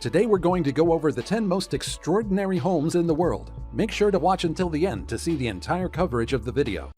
Today we're going to go over the 10 most extraordinary homes in the world. Make sure to watch until the end to see the entire coverage of the video.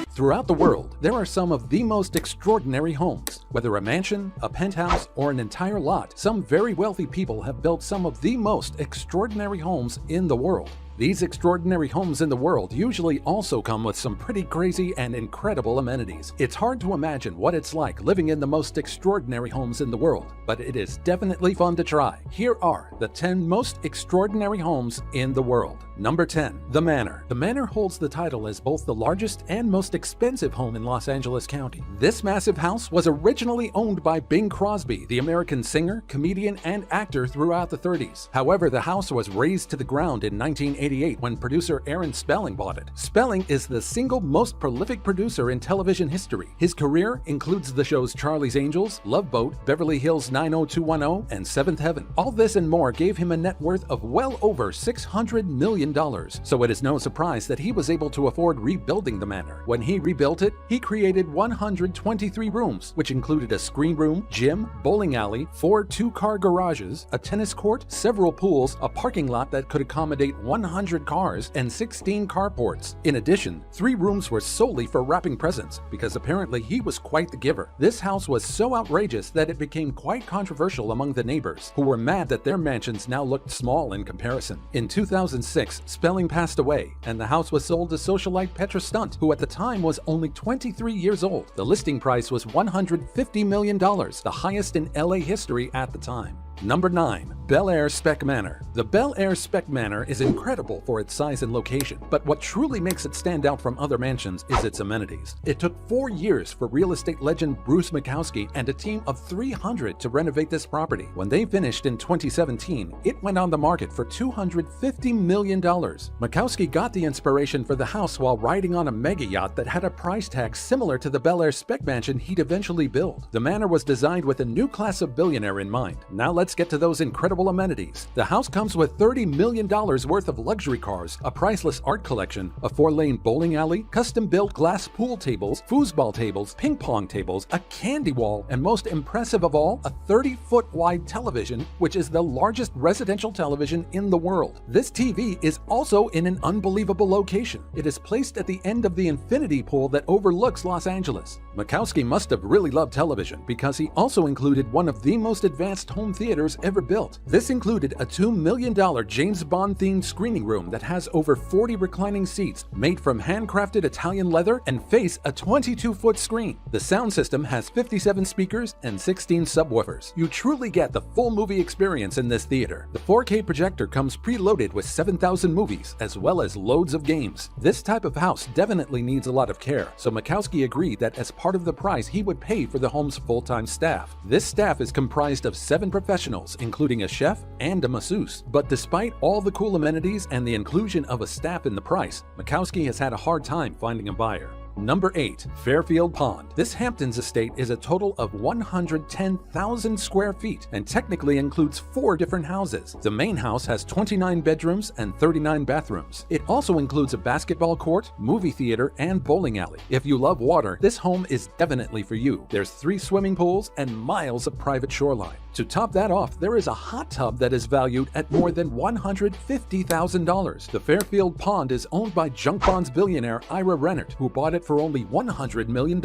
Throughout the world, there are some of the most extraordinary homes. Whether a mansion, a penthouse, or an entire lot, some very wealthy people have built some of the most extraordinary homes in the world. These extraordinary homes in the world usually also come with some pretty crazy and incredible amenities. It's hard to imagine what it's like living in the most extraordinary homes in the world, but it is definitely fun to try. Here are the 10 most extraordinary homes in the world. Number 10. The Manor. The Manor holds the title as both the largest and most expensive home in Los Angeles County. This massive house was originally owned by Bing Crosby, the American singer, comedian, and actor throughout the 30s. However, the house was razed to the ground in 1988 when producer Aaron Spelling bought it. Spelling is the single most prolific producer in television history. His career includes the shows Charlie's Angels, Love Boat, Beverly Hills 90210, and Seventh Heaven. All this and more gave him a net worth of well over $600 million. So it is no surprise that he was able to afford rebuilding the Manor. When he rebuilt it, he created 123 rooms, which included a screen room, gym, bowling alley, 4 two-car garages, a tennis court, several pools, a parking lot that could accommodate 100 cars, and 16 carports. In addition, 3 rooms were solely for wrapping presents, because apparently he was quite the giver. This house was so outrageous that it became quite controversial among the neighbors, who were mad that their mansions now looked small in comparison. In 2006, Spelling passed away, and the house was sold to socialite Petra Stunt, who at the time was only 23 years old. The listing price was $150 million, the highest in LA history at the time. Number 9. Bel Air Spec Manor. The Bel Air Spec Manor is incredible for its size and location, but what truly makes it stand out from other mansions is its amenities. It took 4 years for real estate legend Bruce Makowski and a team of 300 to renovate this property. When they finished in 2017, it went on the market for $250 million. Makowski got the inspiration for the house while riding on a mega yacht that had a price tag similar to the Bel Air Spec Mansion he'd eventually build. The manor was designed with a new class of billionaire in mind. Now let's get to those incredible amenities. The house comes with $30 million worth of luxury cars, a priceless art collection, a 4-lane bowling alley, custom-built glass pool tables, foosball tables, ping pong tables, a candy wall, and most impressive of all, a 30-foot wide television, which is the largest residential television in the world. This TV is also in an unbelievable location. It is placed at the end of the infinity pool that overlooks Los Angeles. Makowski must have really loved television because he also included one of the most advanced home theaters ever built. This included a $2 million James Bond-themed screening room that has over 40 reclining seats made from handcrafted Italian leather and face a 22-foot screen. The sound system has 57 speakers and 16 subwoofers. You truly get the full movie experience in this theater. The 4K projector comes preloaded with 7,000 movies as well as loads of games. This type of house definitely needs a lot of care, so Makowski agreed that as part of the price he would pay for the home's full-time staff. This staff is comprised of 7 professionals, including a chef and a masseuse. But despite all the cool amenities and the inclusion of a staff in the price, Makowski has had a hard time finding a buyer. Number 8. Fairfield Pond. This Hamptons estate is a total of 110,000 square feet and technically includes 4 different houses. The main house has 29 bedrooms and 39 bathrooms. It also includes a basketball court, movie theater, and bowling alley. If you love water, this home is definitely for you. There's 3 swimming pools and miles of private shoreline. To top that off, there is a hot tub that is valued at more than $150,000. The Fairfield Pond is owned by junk bonds billionaire Ira Rennert, who bought it for only $100 million.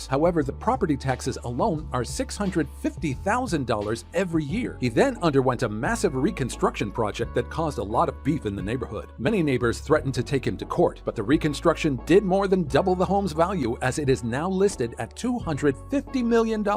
However, the property taxes alone are $650,000 every year. He then underwent a massive reconstruction project that caused a lot of beef in the neighborhood. Many neighbors threatened to take him to court, but the reconstruction did more than double the home's value, as it is now listed at $250 million.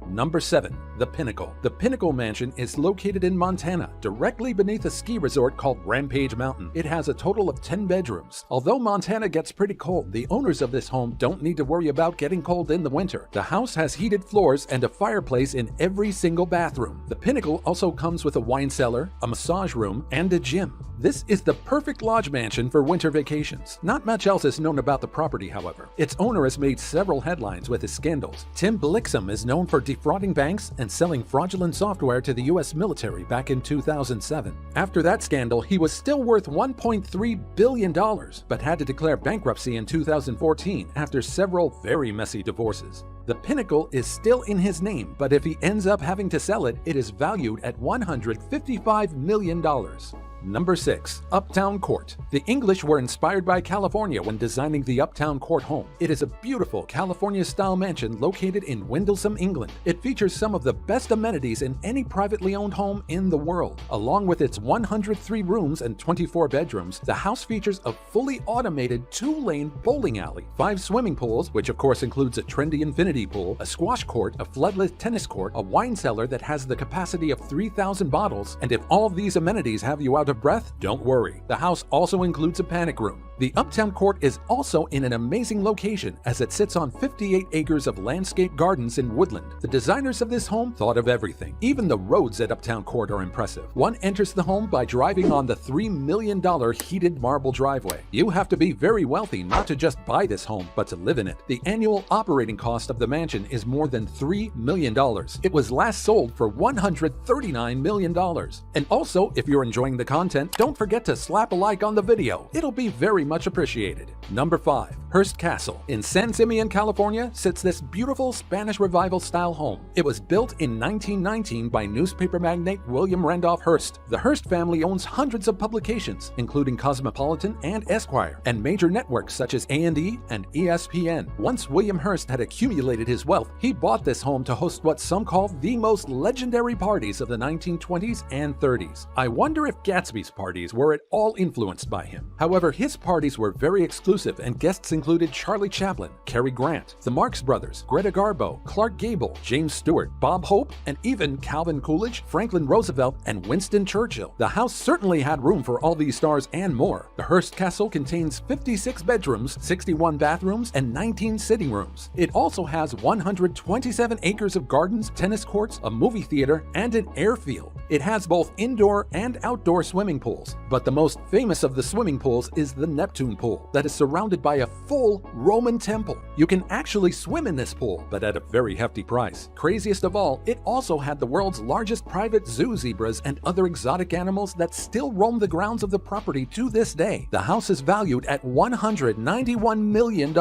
Number 7. The Pinnacle. The Pinnacle Mansion is located in Montana, directly beneath a ski resort called Rampage Mountain. It has a total of 10 bedrooms. Although Montana gets pretty cold, the owners of this home don't need to worry about getting cold in the winter. The house has heated floors and a fireplace in every single bathroom. The Pinnacle also comes with a wine cellar, a massage room, and a gym. This is the perfect lodge mansion for winter vacations. Not much else is known about the property, however. Its owner has made several headlines with his scandals. Tim Blixham is known for defrauding banks and selling fraudulent software to the US military back in 2007. After that scandal, he was still worth $1.3 billion, but had to declare bankruptcy in 2014 after several very messy divorces. The Pinnacle is still in his name, but if he ends up having to sell it, it is valued at $155 million. Number 6. Uptown Court. The English were inspired by California when designing the Uptown Court home. It is a beautiful California-style mansion located in Windlesham, England. It features some of the best amenities in any privately owned home in the world. Along with its 103 rooms and 24 bedrooms, the house features a fully automated 2-lane bowling alley, 5 swimming pools, which of course includes a trendy infinity pool, a squash court, a floodlit tennis court, a wine cellar that has the capacity of 3,000 bottles, and if all of these amenities have you out of breath, don't worry. The house also includes a panic room. The Uptown Court is also in an amazing location as it sits on 58 acres of landscape gardens in Woodland. The designers of this home thought of everything. Even the roads at Uptown Court are impressive. One enters the home by driving on the $3 million heated marble driveway. You have to be very wealthy not to just buy this home, but to live in it. The annual operating cost of the mansion is more than $3 million. It was last sold for $139 million. And also, if you're enjoying the content, don't forget to slap a like on the video. It'll be very much appreciated. Number 5. Hearst Castle. In San Simeon, California, sits this beautiful Spanish Revival-style home. It was built in 1919 by newspaper magnate William Randolph Hearst. The Hearst family owns hundreds of publications, including Cosmopolitan and Esquire, and major networks such as A&E and ESPN. Once William Hearst had accumulated his wealth, he bought this home to host what some call the most legendary parties of the 1920s and 30s. I wonder if Gatsby's parties were at all influenced by him. However, his parties were very exclusive, and guests included Charlie Chaplin, Cary Grant, the Marx Brothers, Greta Garbo, Clark Gable, James Stewart, Bob Hope, and even Calvin Coolidge, Franklin Roosevelt, and Winston Churchill. The house certainly had room for all these stars and more. The Hearst Castle contains 56 bedrooms, 61 bathrooms, and 19 sitting rooms. It also has 127 acres of gardens, tennis courts, a movie theater, and an airfield. It has both indoor and outdoor swimming pools, but the most famous of the swimming pools is the Neptune pool that is surrounded by a full Roman temple. You can actually swim in this pool, but at a very hefty price. Craziest of all, it also had the world's largest private zoo zebras and other exotic animals that still roam the grounds of the property to this day. The house is valued at $191 million.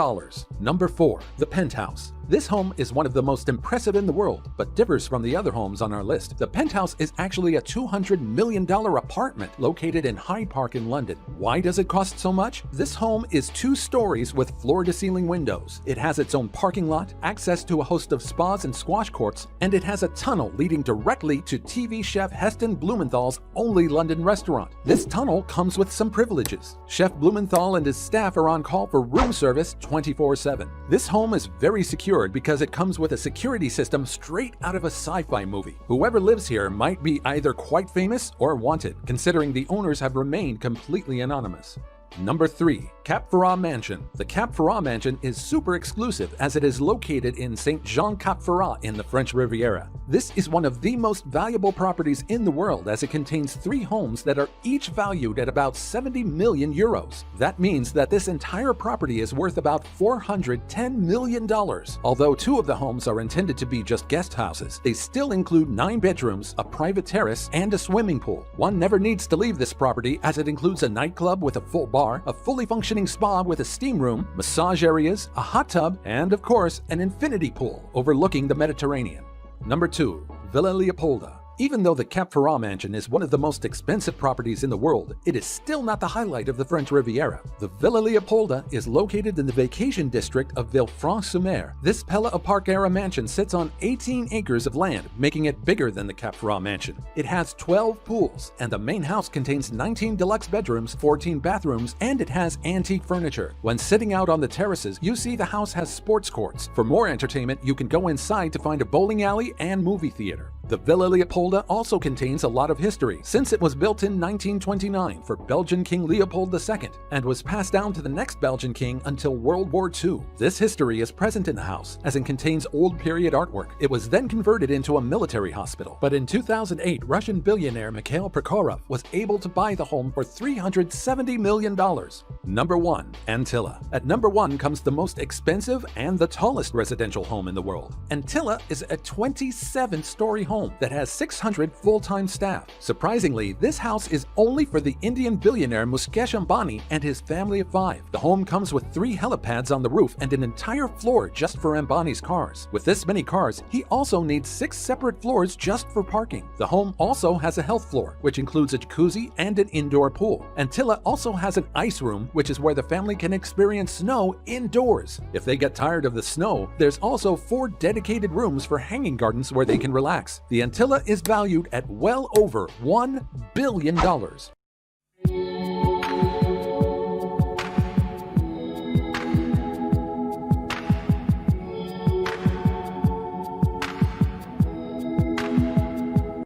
Number 4. The Penthouse. This home is one of the most impressive in the world, but differs from the other homes on our list. The Penthouse is actually a $200 million apartment located in Hypark in London. Why does it cost so much? This home is 2 stories with floor-to-ceiling windows. It has its own parking lot, access to a host of spas and squash courts, and it has a tunnel leading directly to TV chef Heston Blumenthal's only London restaurant. This tunnel comes with some privileges. Chef Blumenthal and his staff are on call for room service 24/7. This home is very secure because it comes with a security system straight out of a sci-fi movie. Whoever lives here might be either quite famous or wanted, considering the owners have remained completely anonymous. Number 3. Catfura Mansion. The Catfura Mansion is super exclusive as it is located in St. Jean-Cap-Ferrat in the French Riviera. This is one of the most valuable properties in the world as it contains 3 homes that are each valued at about 70 million euros. That means that this entire property is worth about $410 million. Although 2 of the homes are intended to be just guest houses, they still include 9 bedrooms, a private terrace, and a swimming pool. One never needs to leave this property as it includes a nightclub with a full bar, a fully functioning spa with a steam room, massage areas, a hot tub, and of course, an infinity pool overlooking the Mediterranean. Number 2. Villa Leopolda. Even though the Catfura Mansion is one of the most expensive properties in the world, it is still not the highlight of the French Riviera. The Villa Leopolda is located in the vacation district of Villefranche-sur-mer. This Pella Park-era mansion sits on 18 acres of land, making it bigger than the Catfura Mansion. It has 12 pools, and the main house contains 19 deluxe bedrooms, 14 bathrooms, and it has antique furniture. When sitting out on the terraces, you see the house has sports courts. For more entertainment, you can go inside to find a bowling alley and movie theater. The Villa Leopolda also contains a lot of history, since it was built in 1929 for Belgian King Leopold II and was passed down to the next Belgian king until World War II. This history is present in the house, as it contains old period artwork. It was then converted into a military hospital, but in 2008, Russian billionaire Mikhail Prokhorov was able to buy the home for $370 million. Number 1. Antilla. At number 1 comes the most expensive and the tallest residential home in the world. Antilla is a 27-story home that has 600 full-time staff. Surprisingly, this house is only for the Indian billionaire Mukesh Ambani and his family of 5. The home comes with 3 helipads on the roof and an entire floor just for Ambani's cars. With this many cars, he also needs 6 separate floors just for parking. The home also has a health floor, which includes a jacuzzi and an indoor pool. Antilla also has an ice room, which is where the family can experience snow indoors. If they get tired of the snow, there's also 4 dedicated rooms for hanging gardens where they can relax. The Antilla is valued at well over $1 billion.